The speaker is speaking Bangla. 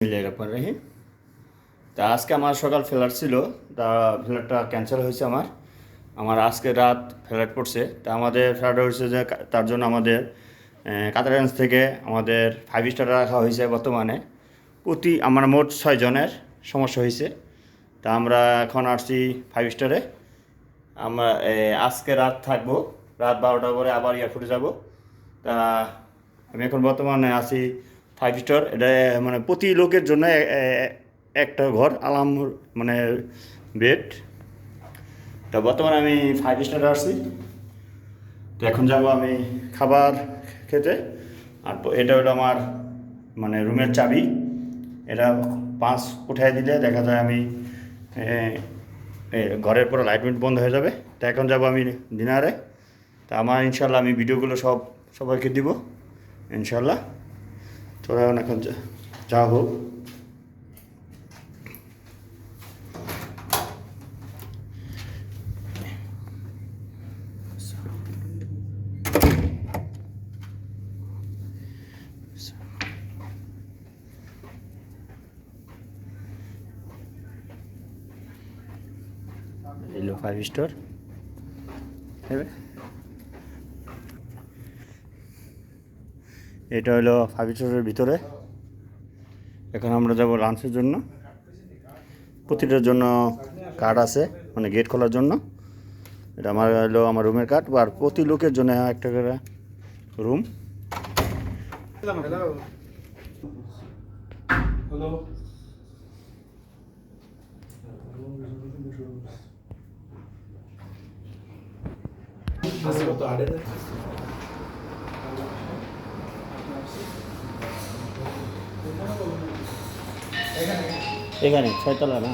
রহিম। তা আজকে আমার সকাল ফ্লাইট ছিল, তা ফ্লাইটটা ক্যান্সেল হয়েছে। আমার আজকে রাত ফ্লাইট পড়ছে। তা আমাদের ফ্লাইট হয়েছে যে তার জন্য আমাদের কাতারগঞ্জ থেকে আমাদের 5 স্টার রাখা হয়েছে। বর্তমানে আমার মোট 6 জনের সমস্যা হয়েছে। তা আমরা এখন আসছি 5 স্টারে। আমরা আজকে রাত থাকবো, রাত 12টার পরে আবার এয়ারপোর্টে যাব। তা আমি এখন বর্তমানে আছি 5 স্টার। এটা মানে প্রতি লোকের জন্য একটা ঘর, মানে বেড। তা বর্তমানে আমি 5 স্টারে আসছি। তো এখন যাব আমি খাবার খেতে। আর এটা হলো আমার মানে রুমের চাবি। এটা 5 উঠাই দিলে দেখা যায় আমি ঘরের পুরো লাইট বন্ধ হয়ে যাবে। তা এখন যাব আমি ডিনারে। তা আমার ইনশাল্লাহ আমি ভিডিওগুলো সবাইকে দিব ইনশাল্লাহ। তোরা এখন যা হোক। এলো 5 স্টার। এটা হলো 5 স্টারের ভিতরে। এখন আমরা যাব লাঞ্চের জন্য। প্রতিটার জন্য কার্ড আছে, মানে গেট খোলার জন্য। এটা আমার হলো আমার রুমের কার্ড। আর প্রতি লোকের জন্য একটা করে রুম। এখানে 6 তলা না।